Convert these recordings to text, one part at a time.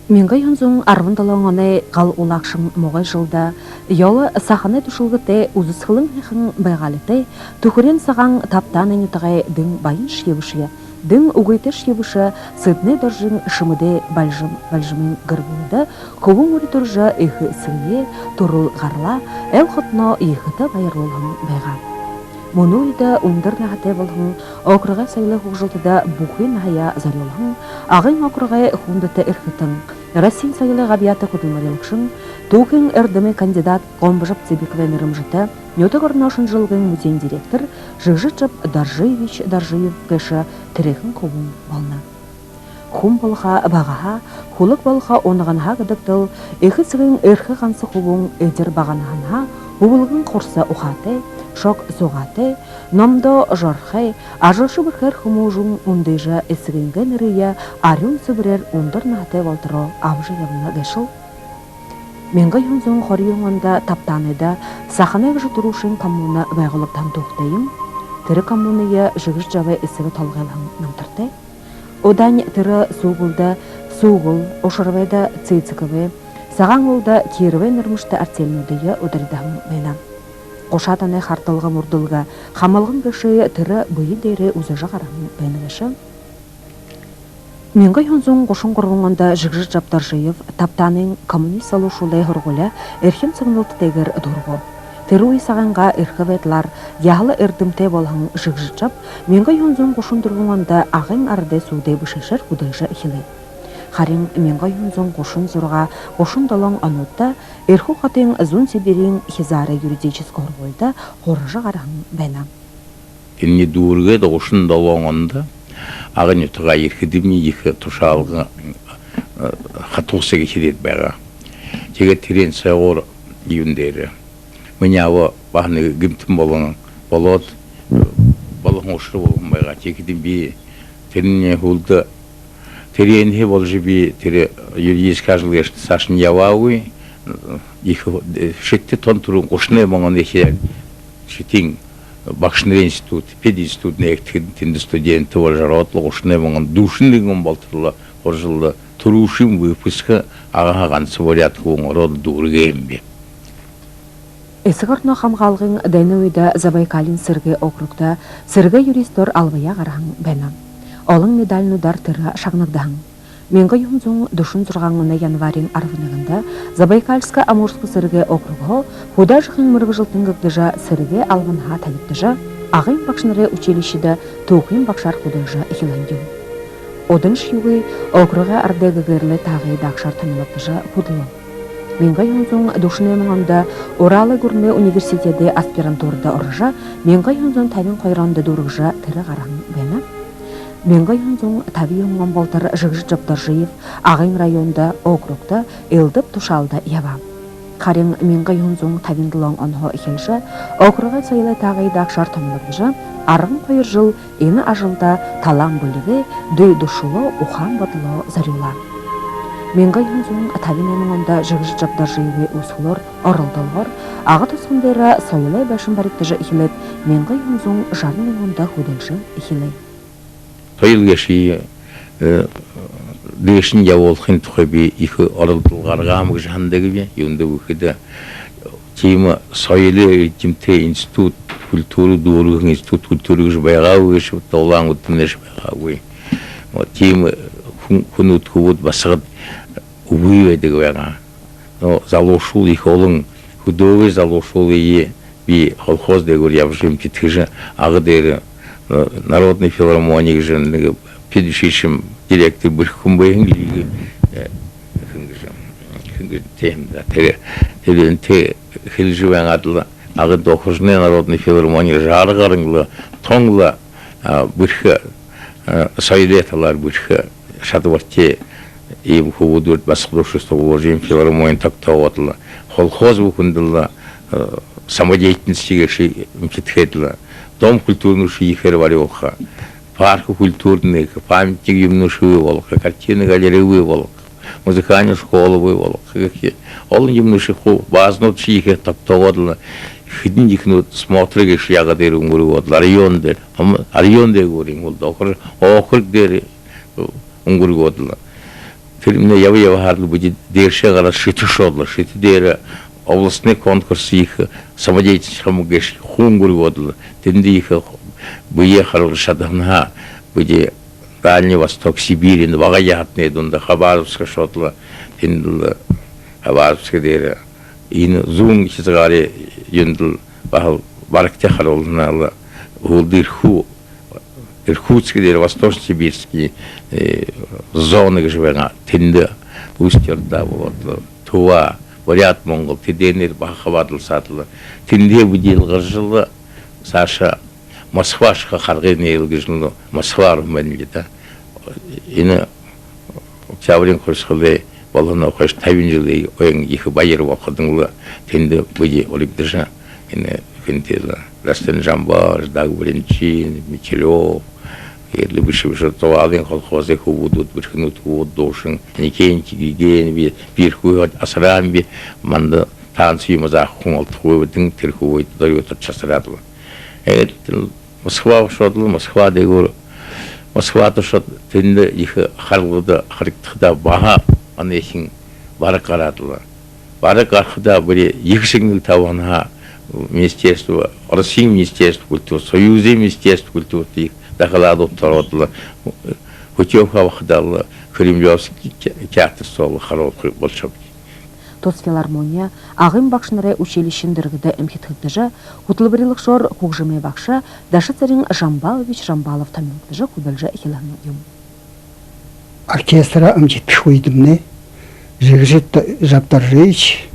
Менгай хонзун арвындалаңаны қал улақшын моғай жылда, ялы саханы түшілгіте ұзысқылың хихын байғалыте, түхірен саған таптанын ұтағай дың байын шевіші, дың ұғайты шевіші сыдны дұржын шымыды бәлжімін ғырбылды, қовың өрі тұржы үйхі сіңе, тұрыл ғарла, әл құтына үйхіті байырлылығын байға. Мұны үйді ұндыр нағыте болғын, оқырға сайлы құқжылтыда бұқы нағая зарылығын, ағын оқырға құндыты үрхітін, Россин сайлы ғабияты құдылмарелікшін, туғын әрдімі кандидат қомбыжып цебеквен үрімжіті, нөті ғырнашын жылғын музейн директор Жығжычып Даржиевич Даржиев кәші тірекін қобын бална. Хум болға бағаға, хулық болға онығанға ғыдықтыл, ехі сығын әрхі қансы қобын өдер бағанағанға, бұбылғын қорса ұқаты, шок соғаты, номдо жорхай, ажылшы бірхер хумужун ундыжа эсігінген үрия арюн сөбірер ундыр нағаты болтыру абжы явына гешіл. Менгі юнзун қоры юңында таптаныда сақанай ғжы тұрушын коммуна байғылыптан тоқтайым, тірі коммуная жығыш жавы эсігі толғайлың намтырды. Одан тірі суғылда суғыл, ошырвайда цейціківі, саған олда керіве нұрмышты артелмедейі ұдырдағын бәйлам. Қошатаны қартылғы мұрдылға, қамалғын кіші түрі бұйы дейрі өзі жағарағын бәйнігіші. Менгі юнзун қошын құрғыңында жығжы жаптар жиып, таптаның коммунист салушулай ғырғылы әрхен сығынылты дегір дұрғы. Түрі ұйсағанға әрхіветлар, яғылы әрдімте болғын жығжы жап, менгі юнзун қошын тұрғыңында ағын арды судай бұшешір бұдайжы ихілі. Харин менға юнзон қошын зұрға, қошын далан анутта, әрху қатын зун себерін хизары юридическі орғылда қорыжы қарағын бәна. Кенне дуырға да қошын далан анда, ағын үтіға еркедімне екі тұшалғы қатуқсығы келет бәға. Теге терен сағыр үйіндері. Мені ава бағыны гімтім болын, болот, болын ұшыры болын бәға. Текедім бей теріне hulda теренхе болжи би тере юридический ажлыш сашын явауи их шетте тонтурун кошне маңан ехе шетин бакшнер институт пединститут нектин студенты болжаротлы кошне маңан душындыгын балтырла оржылды турушим выпуска ага гансы болят род дургембе. Эсігіртіні қамғалғын дәні өйді Забайкалин сірге округда сірге юристор алвая қарағын бәнам. Олың медалін ұдар түрі шағнығдағын. Менгі юнзун дұшын зұрғанғына январин арвынығында Забайкальска Амурскі сірге округы худа жықын мұрғы жылтын күгдіжа сірге алғынға тәліптіжа ағын бақшыныры училищеді тоқын бақшар худыжа ихиландю. Одын шиуы окруға ардегі герлі тағы дақшар тынылықтыжа худылы. Менгі юнзун дұшыны мұңында Оралы көріне университеті аспирантурда ұрыжа менгі юнзун тәбін қойранды дұрғыжа тірі қарағын бәні. Менгі юнзун таби юңған болтыр жығжы жаптар жиып, ағын районда, округда, елдіп тұшалда ява. Қарин менгі юнзун табиндылың онғы ихелжі, окруға сайлы тағай дақшар томылығыжы, арғын қойыр жыл, ені ажылда талан бөлігі, дөй дұшылы, ухан бадылы зарюла. Менгі юнзун табиненің онда жығжы жаптар жиывы ұсылыр, орылдылғыр, ағы тұсқындері сайлы бәшін баректіжі ихелеп, менгі юнзун жарының онда худылжы ихелеп. Тойыл кеші дөшін яволқын тұқы екі орылдылғарға амық жағындығы бе, енді өкеді темі сайлы өйтімте институт культуры дуырғын институт культуры ғыш байға өшіп, таулан ұттын әш байға өй. Темі күн ұтқы өт басығыд ұбый өйдігі байға. Залошул екі олың хүдовы залошул ие би колхоз дегір явжым кеткіжі ағы дәрі Народной филармонии же педишичем директор бұрқым бәйінгі темда теренте хилживен адылы ағы доқыржыны Народной филармонии жарғарыңлы тоңлы бұрқы сайдеталар бұрқы шатыварте ем хубудует басқылушысты уложим филармонии тақтау атылы колхоз бұқындылы самодеятельности геші мкетхетлі Дом культурный шиихер варёха, парк культурный, памятник юноши выволока, картины галереи выволока, музыкальную школу выволока. Он юноши базнут шиихер так то хидникнут смотришь ягоды умгурводлар райондер, райондер говорим, округ дери умгурводла. Кремне ява харлы будет дерше гара шити шодлы, шити дері областный конкурс их самодеятельность хамугеш хунгур водлы, тенди их бые харыл шадамна, будет Дальний Восток, Сибирь, вагаятные дунда, Хабаровска шотлы, тенди Хабаровска дері, ин зун хизгари юндл бахал баракте харылналы, улдырху, Иркутский дері, Восточно-Сибирский зоны живена, тенди Устьерда водлы, Туа, Бурят Монгол, теденер бахавадл сатлы, тенди будил гыржылы, Саша Москвашка харгын елгижлы, Москва румэнлида. Ины Октябрин курсхылы, балына хош тавин жылы, ойын екі байыр вақыдыңлы, тенди буди олигдыжа, ины кентелі, Растен Жамбар, Дагбринчин, Мичелев, Ерлі біші туалын колхозы хубудут, біркінут хубуд дошын, некейін кигеген, бір хуйғат асыран бі, манды танцы мазақ хуңалты хуйвадың, тір хуйды дойотыр часырадылы. Москва шодлы, Москва дегор, Москва тошот тенді екі харылыды, харықтықта баға анешін бары қарадылы. Бары қарқыда бірі екішіңнің таванға Министерство, Россия Министерство культуры, Союзе Министерство культуры, Дахалады оттародылы, Путевка вақыдалы, Кремлевский театр солы харылы болшабы. Тосфилармония, ағым бақшыныры училищен дыргыды әмхетхіктіжі, құтылбырылық шор қуғжымай бақшы, дашы царин Жамбалович Жамбалов тамюктіжі құдылжы эхиланы юм. Оркестра әмхетпіш ойдымны, жігжет жаптаржыйч,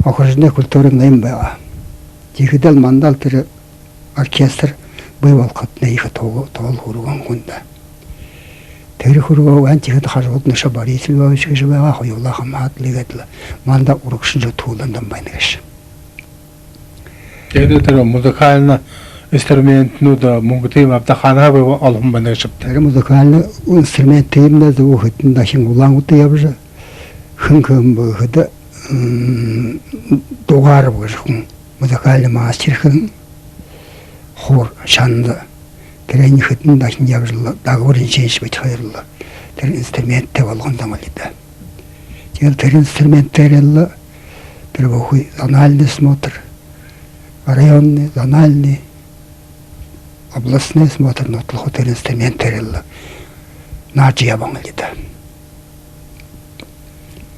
окружной культуры наим бәға. Дегідел мандал тірі оркестр бывал қатына егі тоғыл құруған құнда. Тәуір құруға ән тегіді қажығыд nøші бар есіл бәуішігі жібәға қойылға қамат легетлі манда ұрықшын жо туыландан байнығыш. Тегіді тәрі музыкальны инструментну да мұңғытыйым аптақанаға бәуі алым байнығышып. Тәрі музыкальны инструментыйым да зұғы ғыттын да хин ұлан ғыты ябжы хын кім бұғыды доғар бұғыш музыкальны мастер хын хор шанды Терени хытын дашын ябжылы, дағырын женші бәт хайырлы. Тер инструментте болғандан олиды. Тер инструменттерелі, бір бұхуй зональный смотр, районный, зональный, областный смотр, нотлығы тер инструменттерелі. Нажы ябан олиды.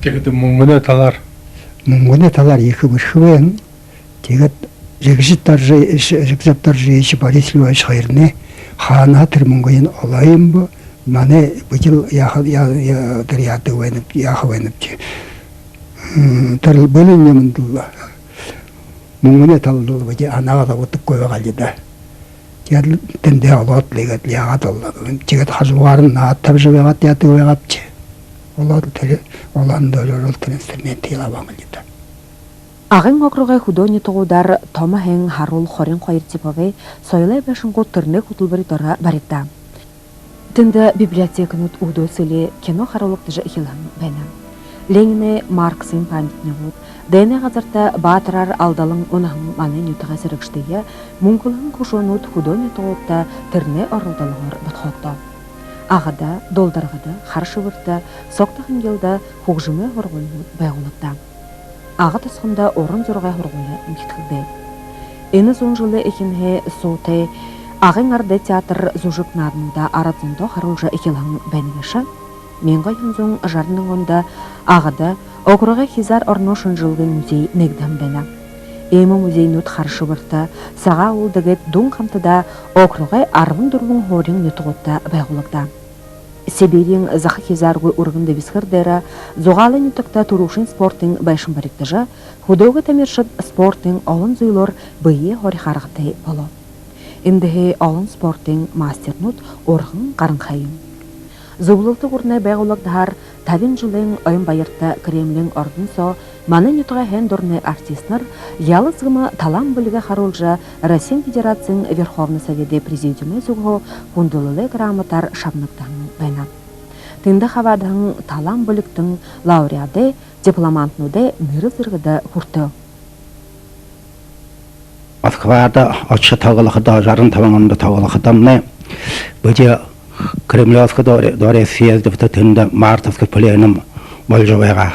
Тегіді мұңғыны талар. Мұңғыны талар екі бірхівен, тегіт жегжіттар жейші Борис Львович хайырны, Хана тірміңгойын олайым бұ, маны бұйыл яды өйніп, яғы өйніп ке. Тұрыл бөлін емінділі. Мұңыне талдылы бұйы анаға да ұтып көйі қалыды. Тегіл тінде олат легет яға талды. Тегіл қажуғарын аттап жібеғат яды өйғап ке. Олар түрі, олан дөрлі рөлтін инструменті елабан қалыды. Ағын оқырғай худони тоғудар Тома Хен Харул Хорин Қойыртипове сойлай бәшін ғоттырны құтылбыры дора баритта. Тінді библиотеканут ұдо сілі кино харулықтыжы ихилан бәні. Леніне Марксын памятне ғуд, дәне ғазарта батырар алдалың онағын маны нютыға сірікштейі, мұңқылың құшуынут худони тоғуқта түрне орылдалығыр бұтқоқты. Ағыда, долдарғыда, харшывырда, соқтағын елді хуғжымы ғырғылынут бәғылықта. Ағы тұсқында орын зұрғай ғырғылы үмкетілді. Ені зон жылы екенге соты ағын арды театр зұжық надында арадзында қарылжы екелің бәнігіші. Менға юнзон жарының онда ағыда оқырға хизар орношын жылғы музей негден бәні. Емі музей нүт қаршы бұрты, саға олдығыт дұн қамтыда оқырға арвын дұрлың хорин нүтіғытта бәғылықта. Сибирин зақы хизарғы ұрғынды висқырдері, зоғалы нүтікті тұрушын спортың байшын барықтыжы, худоғы тәмершіт спортың олын зұйлыр бұйы хори қарғытай болу. Индігі олын спортың мастер нүт ұрғын қарын қайын. Зұбылылты ұрнай бәғылықдағар тавин жылың ойын байырты Кремлин ордын со, маны нүтіға хән дұрны артистнар, ялызғымы талам білігі қарулжы Россия Федерацияның Верховный Советі Президиумы зұғы құндылылы грамотар шабнықтың бәйна. Тынды қавадың талам біліктің лауреады дипломантнуды миры зырғыды құрты. Москвада açı tağılıqda, жарын таванында тağılıqdamны, бұде Кремлевская доре съездов тында мартовский пленум Мольжовега.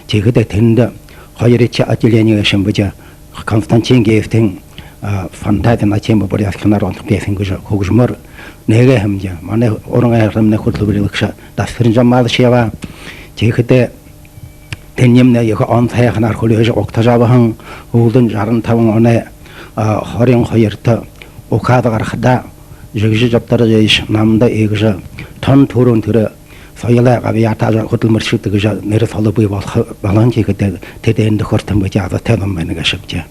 Тегиде тында хайрече отделение шимбыча Константин Геевтин фантазия на тему бурятский народных песен хужмыр неге хэмжа мане орон айрымны хутлубилыкша дастырынжа малышева тегиде тенемне яга антайхнар хулеже октажабахан улдын жарын тавын оне хорин хайрта окадагар хада жигжи жаптары жейш намда эгжа тон турун түрө соёла гавиятажа хөдөлмөрчүдгөж нэр солобой балан чигдэ тэдэнд хортон бажаа тэдэм мэнгэ шивжэ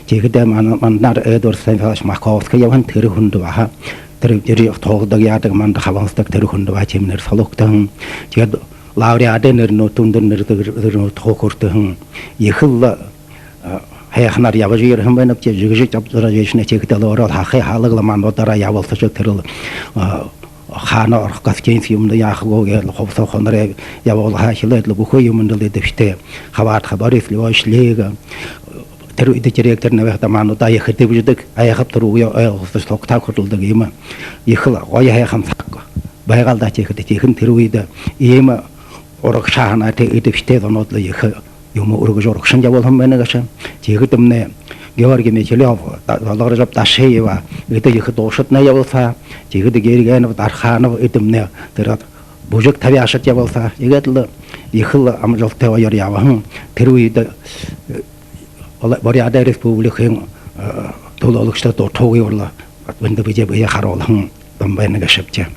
чигдэ мандар эдор сайфаш маковска яван тэр хүнд баха тэр жири тоогдог яадаг манд хаванстаг тэр хүнд баа чимнэр сологтон чигд лауреат нэр нотундэр нэр тэр тоогортон ихэл хайхнар яважир хэмбэнэ жигжи жаптара жейшнэ чигдэ лорол хахи халагламан одара явалсаж тэр хана орхгаскенс юмда яхгоо гэл ховсо хонрэ явал хахилэд лбухо юмдэл дэвштэй хаваат хабарис лошлега тэр директор навахта мануда яхтэй бүждэг аяхап туруу ойгоос тогтаа хөрлөдөг юм ихл гоё хайхан цаг байгалда чихэд чихэн тэр үед ийм ураг шахана дэвштэй донодло их юм урагж урагшин явал хэмбэнэ гашаа чихэд өмнө Георгий Мечелев, Валерий Ташеева, это их дошатная явился, чигды Герганов, Дарханов, это мне, тэр бужик тавяшат явился, игатл, ихл амжалтева ярява, теруид, Вариада республики, тулалыкшта тотоуйорла, венде бije бия харолхан, бамбайнага шепче.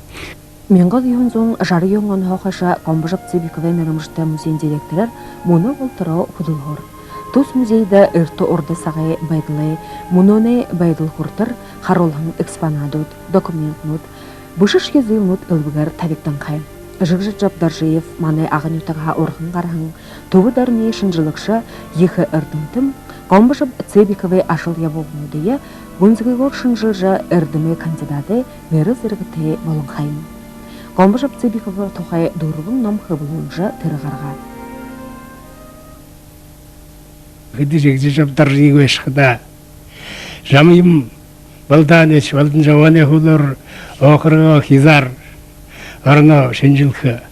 Менгал юнзун жары юнган хохаша комбажап цибикове мерамжта музей директоры муну болтыро худулхор. Тус музейда эрто орда сагай байдылы, муноне байдыл хуртыр, харолхан экспонадут, документнут, бушыш езылнут ылбыгар табиктан кай. Жыгжы Жабдаржиев маны ағын ютаға орхын қархын, тубы дарне шынжылықшы ехі ырдымтым, комбажап цебикове ашыл яболыну дие, гунзгыгор шынжылжы ырдымы кандидаты мері зіргіте болын қайын. Комбажап цебикове тоқай дұрывын ном хыбылынжы тырығарға. Гыды жегжи Жабдаржиев ешқыда. Жамыйым балданеш, балдын жауане хулыр, оқырға хизар, арна шенжилхы.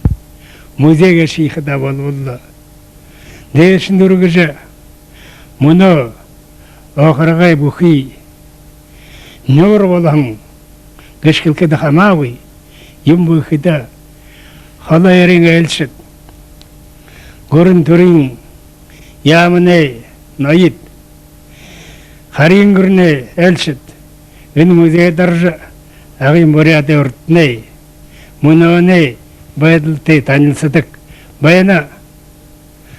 Музейге шейхыда болулы. Дейшін үргіжі, мұны оқырғай бұхи, нөр болаң, гішкілкіді хамауи, ем бұхида, хала ерің әлшіт, көрін түрін, ямыне, найит, харин гүрне әлшіт, үн музей даржы, ағын буряты ұртне, мұны байдылты танылсыдық, баяна,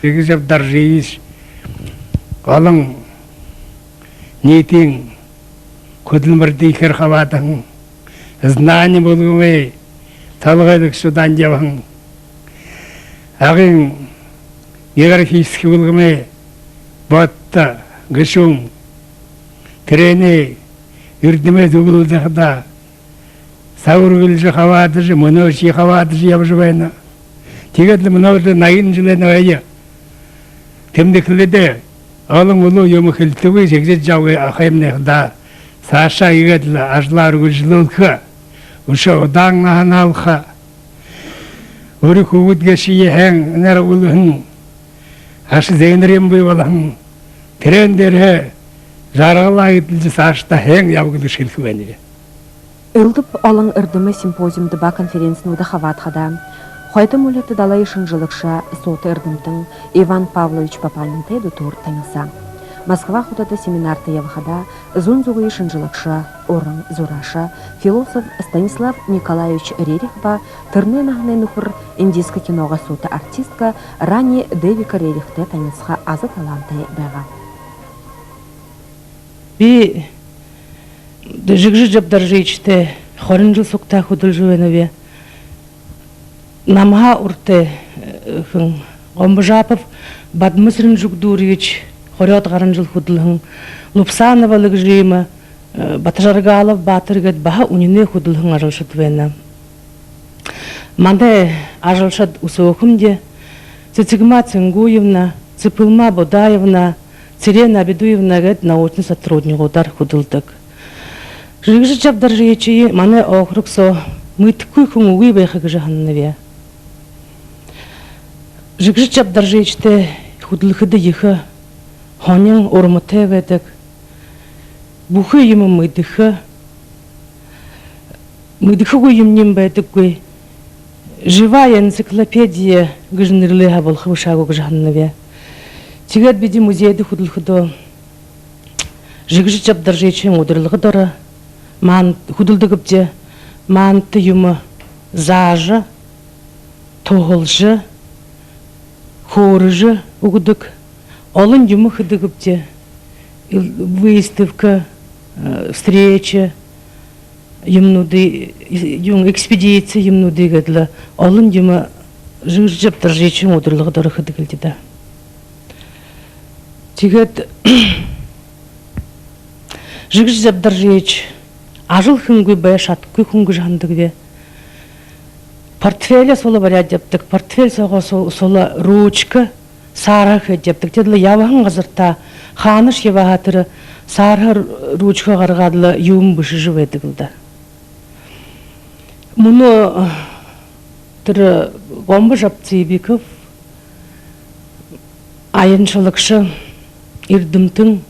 Жегжи Жабдаржиев, қалың, нетің, көділмірді икер қабатың, знани болуы, талғайдық судан жабың, ағын, иерархический болуы, Батта, гышум, трене, үрдіме дуылдықда, сауыр білжі қавадыжы, мұноши қавадыжы ябжыбайна. Тегетлі мұноши найын жылайна айы. Темдекілді, алың ұлы емі қылтывы, жегзет жауы ақаймнеқда, саша егетлі ажлар үгілжілілкі, ұшы ұдаңна ханалқа, үрі күгіт гешие әң, нәрі ұлығын, ашы зейнірем бүй болаң, трендері жарғыла етілді сашта әң явгылы шылқы бәне. Ылдып алың ырдымы симпозиумды ба конференцияны хаватхада. Хойты мулеты далай шынжылықша соты ырдымтың Иван Павлович Папанин тейду тур таңыса. Москва худада семинарты явхада зунзуғы шынжылықша, орын зураша, философ Станислав Николаевич Рерихба тырны нағны нұхыр индийскі киноға соты артистка Рани Девика Рерихте таңысқа азы таланты бәға. Би Жегжи Жабдаржиевте хорын жыл соқта худыл жуэнове намға ұрты Гомбажапов Бадмысрын Жугдурович хорят ғарын жыл худылғын Лупсанова лыгжима Батжаргалов Батыргет баха унине худылғын ажылшыт вена. Мандай ажылшыт усоқымде Цицигма Цингуевна, Ципылма Бодаевна, Цирена Абидуевна гет научный сотрудник удар худылдык. Жегжи Жабдаржиевчи мане окруксо мыткуй хумуи бэха гжаханнаве. Жигжит жабдаржечте худлыхыды йыха хонин ормате ведек. Бухы йымы мыдыха. Мыдыха гуйымнем бэдек гуй. Живая энциклопедия гжнырлыха болхы бышагу гжаханнаве. Тигет биди музейды худлыхыды жигжит жабдаржечен удырлыгыдары. Ман худылдыгыпте манты юмы зажы, тоғылжы, хорыжы угудык. Олын юмы хыдыгыпте выставка, встреча, юмнуды, экспедиция юмнуды гадла. Олын юмы жигжит жабдаржечен удырлыгыдары хыдыгылдыда. Тигет жигжит жабдаржеч ажыл хынгы бэшат күй хынгы жандыгве. Портфеля сола барят дептик, портфель сола ручка, сарах дептик. Тедлі явахын ғазырта ханыш евағатыры сарах ручка ғарғадылы юым бұшы жывы едігілді. Мұны түрі ғомбы жапцы ебеків айыншылықшы ирдімтің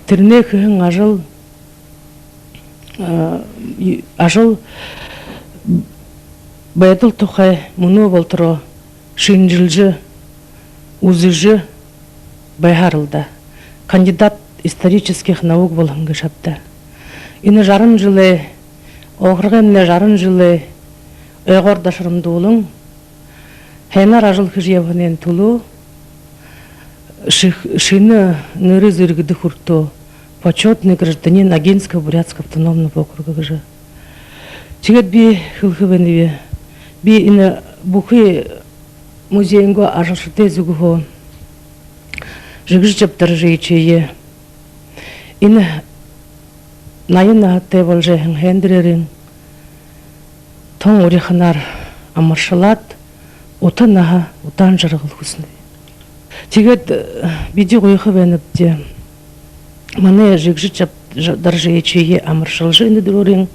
түріне күйін ажыл бәйділ тұқай мұны болтыры шынжылжы, узыжы байхарылда. Кандидат исторических наук болғанғы шапты. Ині жарын жылы, оғырғанны жарын жылы өғорда шырымды олың, хайнар ажыл хыжевғанен тұлу, шыны ныры зыргыды хурту, почетный гражданин Агинского Бурятского автономного округа гжа. Тигет би хылхывеневе, би ина бухы музейнго ажашыте зугухо, жигжит жабдаржечее, ина найына те волжехен хендрерин, тон уриханар амаршалат, утанаха утан жарғыл хусны. Тигет биди гойхывенепте, мане жигжит жабдаржечее амаршалжыны дурин,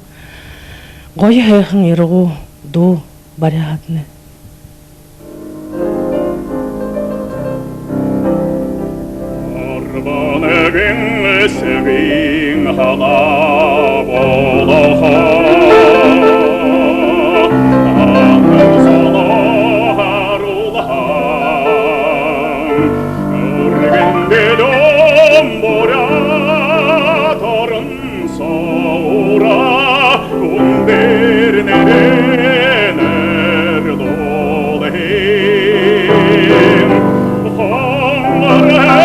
гой хайхын иргу ду барягатны. Арбанэгин эсэгин хана болохо амэн соно харулхан үргэн дэлом боря торын соура ундөр нэрэнэр долэхин хонлэр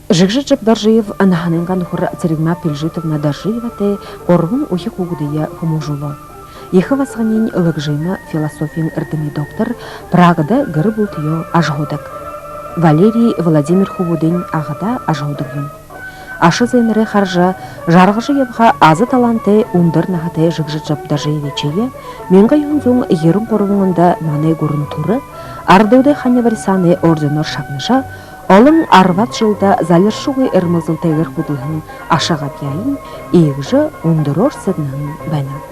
Жигжит жабдаржиев наханенган хур Церегма Пельжитовна Даржиева те орвун ухи кугудия хуможуло. Ехы васганин лыгжима философин эрдеми доктор Прагада гыры бултыё ажгудык. Валерий Владимир Хубудин агада ажгудыгын. Ашы зайныры харжа жаргыжы ебха азы таланты ундыр нахате жигжит жабдаржиевичее менга юнзун ерым корвуңында мане гурун туры ардыуды ханя варисаны орденор шагныша Олың арват жылда залершуғы әрмызыл тәгір құдылығын ашағат яйын, егжі ондырор сәдінің бәні.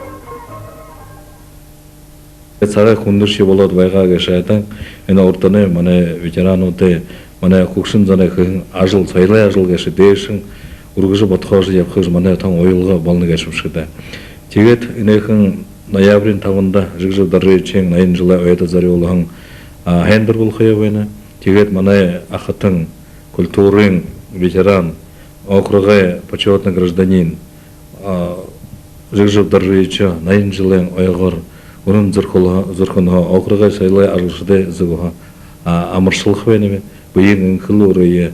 Сарай хундырши болот байга гашайтан эна ортаны мане ветераноте мане кукшин зане хын ажыл сайлай ажыл гаши дэшин ургыжы ботхожы япхыж мане таң ойылга балны гашып шыда. Тегет инехын ноябрин тавында жыгжы дары чең найын жыла ойта зари олаң хендер бул хыябайна. Тегет мане ахатын культурын ветеран округа почетный гражданин жыгжы дары чең найын жылаң ойгор Onun zırhına okruğa sayılay arılışıda zıvıha amırşılık benim. Bu yengin kılı oraya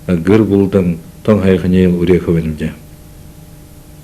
gır buldan tan hayıqın yel uriyakı benimce.